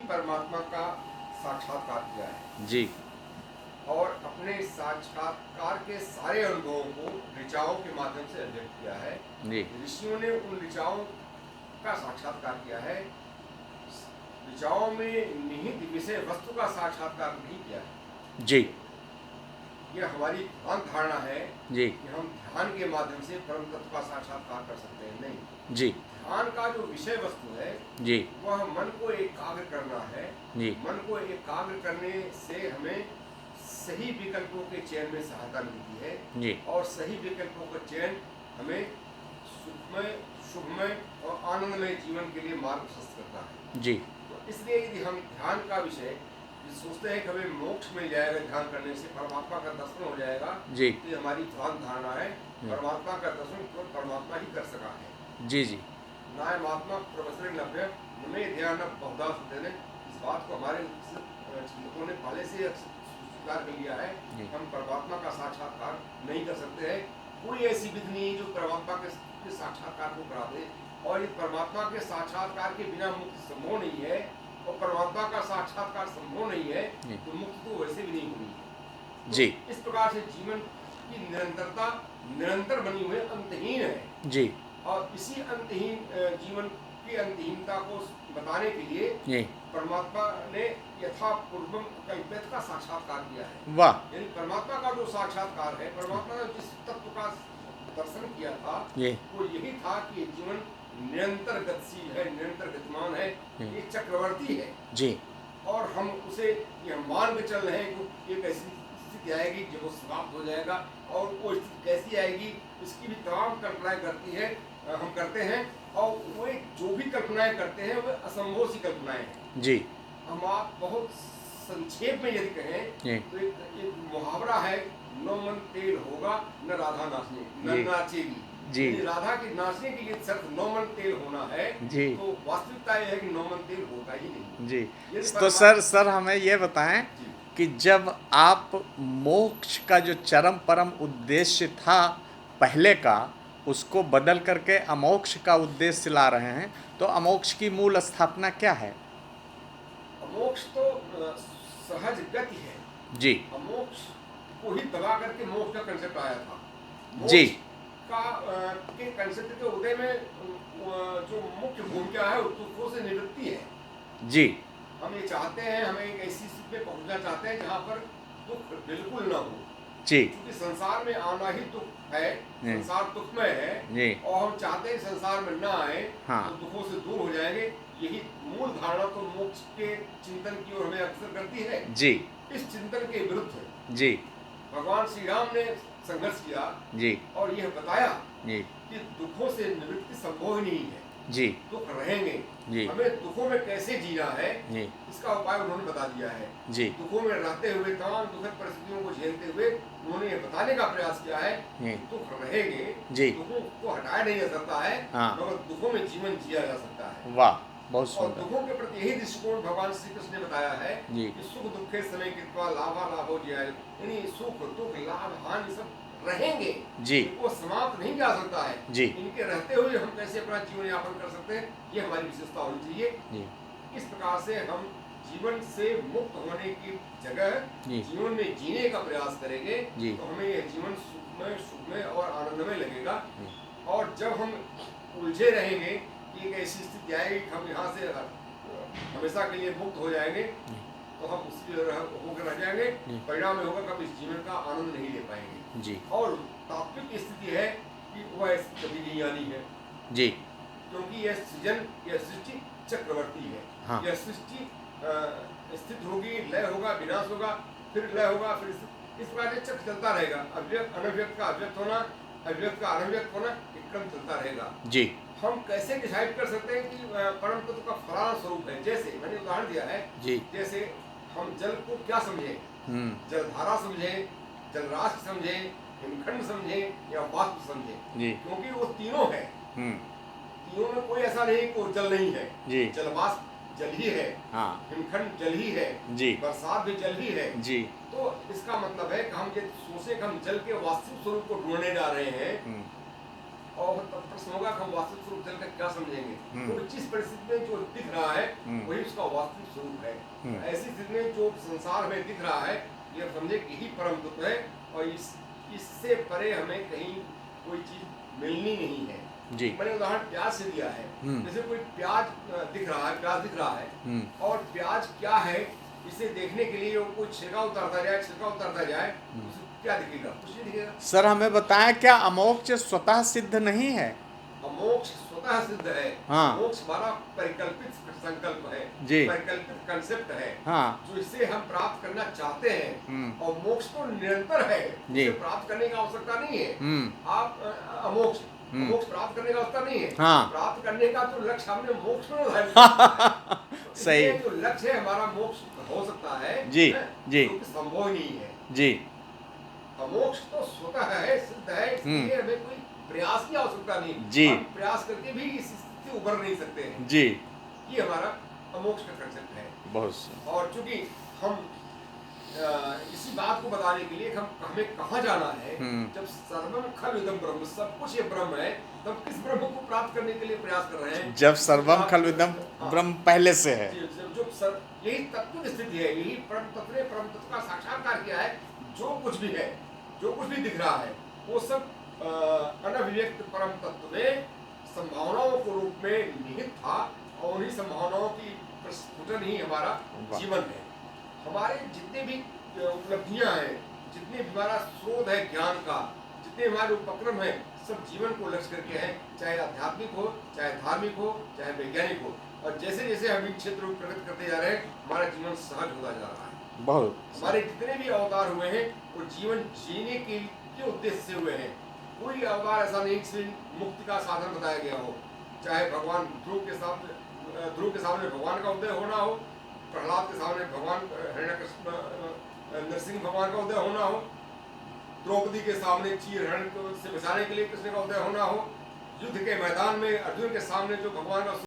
परमात्मा का साक्षात्कार किया है जी और अपने साक्षात्कार के सारे अनुभवों को ऋचाओं के माध्यम से अभिव्यक्त किया है। जी ऋषियों ने उन ऋचाओं का साक्षात्कार किया है, ऋचाओं में निहित विषय वस्तु का साक्षात्कार नहीं किया है। जी यह हमारी भ्रांत धारणा है जी कि हम ध्यान के माध्यम से परम तत्व का साक्षात्कार कर सकते हैं। नहीं, जी ध्यान का जो विषय वस्तु है जी वह मन को एकाग्र करना है। जी मन को एकाग्र करने से हमें सही विकल्पों के चयन में सहायता मिलती है जी और सही विकल्पों का चयन हमें सुखमय, शुभमय और आनंदमय जीवन के लिए मार्ग प्रशस्त करता है। जी तो इसलिए यदि हम ध्यान का विषय सोचते हैं कि हमें मोक्ष मिल जाएगा, ध्यान करने से परमात्मा का दर्शन हो जाएगा, जी तो ये हमारी भ्रांत धारणा है। परमात्मा का दर्शन केवल परमात्मा ही कर सका है। जी जी नायमात्मा प्रवचन लभ्य नमे ध्यान बहुधा सुधे। इस बात को हमारे चिंतकों ने पहले से स्वीकार कर लिया है। हम परमात्मा का साक्षात्कार नहीं कर सकते हैं। कोई ऐसी विधि नहीं जो परमात्मा के साक्षात्कार को करा दे, और इस परमात्मा के साक्षात्कार के बिना मुक्ति संभव नहीं है, और परमात्मा का साक्षात्कार संभव नहीं है तो मुक्ति तो वैसे भी नहीं हुई है। जी तो इस प्रकार से जीवन की निरंतरता निरंतर बनी हुई अंतहीन है। जी और इसी अंतहीन जीवन की अंतहीनता को बताने के लिए जी परमात्मा ने यथा पूर्वम कल्पित का साक्षात्कार किया है। वाह यानी परमात्मा का जो साक्षात्कार है, परमात्मा ने जिस तत्व का दर्शन किया था ये वो यही था कि जीवन निरंतर गतिशील है, निरंतर गतिमान है, ये चक्रवर्ती है। जी और हम उसे ये मान के चल रहे हैं कि एक ऐसी स्थिति आएगी जब वो समाप्त हो जाएगा, और वो स्थिति कैसी आएगी इसकी भी तमाम कल्पनाएं हम करते हैं, और वे जो भी कल्पनाएं करते हैं वे असंभव सी कल्पनाएं हैं। जी हम आप बहुत संक्षेप में यदि कहें तो एक मुहावरा है, न मन तेल होगा न राधा नाचने न नाचेगी। जी राधा की नाचने के लिए शर्त 9 मन तेल होना है, जी तो वास्तविकता यह है कि 9 मन तेल होता ही नहीं। जी तो सर हमें ये बताएं कि जब आप मोक्ष का जो चरम परम उद्देश्य था पहले का, उसको बदल करके अमोक्ष का उद्देश्य ला रहे हैं, तो अमोक्ष की मूल स्थापना क्या है? अमोक्ष तो सहज गति है। जी अमोक्ष को ही दबा करके मोक्ष का कंसेप्ट आया था। जी का के कंसेप्ट के उदय में जो मुख्य भूमिका है दुखों से निवृत्ति है। जी हम ये चाहते हैं, हमें एक ऐसी स्थिति में पहुंचना चाहते हैं जहाँ पर दुख बिल्कुल ना हो। जी क्योंकि संसार में आना ही दुख है, संसार दुखमय है, जी और हम चाहते हैं संसार में ना आए, हाँ तो दुखों से दूर हो जाएंगे। यही मूल धारणा तो मोक्ष के चिंतन की ओर हमें अक्सर करती है। जी इस चिंतन के विरुद्ध जी भगवान श्री राम ने संघर्ष किया जी और यह बताया जी कि दुखों से निवृत्ति संभव नहीं है। जी दुख रहेंगे, जी हमें दुखों में कैसे जीना है जी इसका उपाय उन्होंने बता दिया है। जी दुखों में रहते हुए, तमाम दुखद परिस्थितियों को झेलते हुए उन्होंने ये बताने का प्रयास किया है कि दुख रहेंगे, जी दुखों को हटाया नहीं जा सकता है, हाँ मगर दुखों में जीवन जिया जा सकता है। वाह बहुत और सुंदर। दुखों के प्रति यही दृष्टिकोण भगवान श्री कृष्ण ने बताया है जी कि सुख दुखे समय कृत्वा लाभा लाभो जियाय। यानी सुख दुख लाभ हानि सब रहेंगे जी इनको समाप्त नहीं किया सकता है। जी इनके रहते हुए हम कैसे अपना जीवन यापन कर सकते हैं, ये हमारी विशेषता होनी चाहिए। जी इस प्रकार से हम जीवन से मुक्त होने की जगह जीवन में जीने का प्रयास करेंगे तो हमें यह जीवन सुखमय, शुभमय और आनंदमय लगेगा। और जब हम उलझे रहेंगे कि एक ऐसी स्थिति आएगी कि हम यहाँ से हमेशा के लिए मुक्त हो जाएंगे, तो हम उसकी होकर रह जाएंगे। परिणाम में होगा कि हम इस जीवन का आनंद नहीं ले पाएंगे जी। और तात्विक स्थिति है कि वह कभी नहीं आनी है जी, क्योंकि यह सृजन, यह सृष्टि चक्रवर्ती है। हाँ। यह सृष्टि स्थित होगी, लय होगा, विनाश होगा, फिर लय होगा, फिर इस प्रकार से चक्र चलता रहेगा। अव्यक्त अनव्यक्त का अव्यक्त होना, अव्यक्त का अनव्यक्त होना, एक क्रम चलता रहेगा जी। हम कैसे डिसाइड कर सकते हैं कि परम तत्व का फलाना स्वरूप है? जैसे मैंने उदाहरण दिया है जी। जैसे हम जल को क्या समझे, जलधारा समझे, जलराशि समझे, हिमखंड समझे या वाष्प समझे, क्योंकि वो तीनों है। तीनों में कोई ऐसा नहीं कि जल नहीं है जी। जलवाष्प जल ही है, हाँ। हिमखंड जल ही है जी, बरसात भी जल ही है जी। तो इसका मतलब है कि हम ये सोचे कि हम जल के वास्तविक स्वरूप को ढूंढने जा रहे हैं, और तब प्रश्न होगा कि हम वास्तविक स्वरूप जानकर क्या समझेंगे। तो जिस परिस्थिति में जो दिख रहा है वही उसका वास्तविक स्वरूप है। ऐसी स्थिति में जो संसार में दिख रहा है ये समझे कि यही परम तत्व है और इससे परे हमें कहीं कोई चीज मिलनी नहीं है जी। मैंने उदाहरण प्याज से दिया है। जैसे कोई प्याज दिख रहा है, प्याज दिख रहा है और प्याज क्या है इसे देखने के लिए कोई छिलका उतारता जाए उसे क्या दिखेगा? कुछ नहीं दिखेगा। सर हमें बताएं क्या अमोक्ष स्वतः सिद्ध नहीं है? अमोक्ष स्वतः सिद्ध है। हाँ। मोक्ष हमारा परिकल्पित संकल्प है जी। परिकल्पित कंसेप्ट है। हाँ। जो इसे हम प्राप्त करना चाहते हैं और मोक्ष तो निरंतर है, इसे प्राप्त करने की आवश्यकता नहीं है। आप अमोक्ष मोक्ष प्राप्त करने का आवश्यकता नहीं है। हाँ। प्राप्त करने का तो लक्ष्य हमने मोक्ष में निर्धारित किया। सही। जो लक्ष्य है हमारा मोक्ष हो सकता है जी जी जो संभव नहीं है जी। अमोक्ष तो स्वतः है, सिद्ध है, इसलिए हमें कोई प्रयास की आवश्यकता नहीं जी। हम प्रयास करके भी इस स्थिति से उबर नहीं सकते हैं जी। ये हमारा अमोक्ष का कंसेप्ट है बहुत। और चूंकि हम इसी बात को बताने के लिए हमें कहाँ जाना है, जब सर्वम खलविदम ब्रह्म सब कुछ ये ब्रह्म है, तब किस ब्रह्म को प्राप्त करने के लिए प्रयास कर रहे हैं? जब सर्वम खलविदम ब्रह्म पहले से है। जो यही तत्व की स्थिति है, यही परम तत्व ने परम तत्व का साक्षात्कार किया है। जो कुछ भी है, जो कुछ भी दिख रहा है वो सब अनभिव्यक्त परम तत्व में संभावनाओं के रूप में निहित था और उन्हीं संभावनाओं की प्रस्फुटन ही हमारा जीवन है। हमारे जितने भी उपलब्धियां हैं, जितने भी हमारा स्रोत है ज्ञान का, जितने हमारे उपक्रम हैं, सब जीवन को लक्ष्य करके हैं, चाहे आध्यात्मिक हो, चाहे धार्मिक हो, चाहे वैज्ञानिक हो। और जैसे जैसे हम इन क्षेत्रों में प्रगति करते जा रहे हैं हमारा जीवन सहज होता जा रहा है बहुत। हमारे जितने भी अवतार हुए हैं वो जीवन जीने के उद्देश्य से हुए हैं। कोई अवतार ऐसा नहीं कि मुक्ति का साधन बताया गया हो। चाहे भगवान ध्रुव के सामने भगवान का उदय होना हो, प्रहलाद के सामने भगवान हिरण्यकश्यप नरसिंह भगवान का उदय होना हो, द्रौपदी के सामने चीरहरण से बचाने के लिए कृष्ण का उदय होना हो, युद्ध के मैदान में अर्जुन के सामने जो भगवान का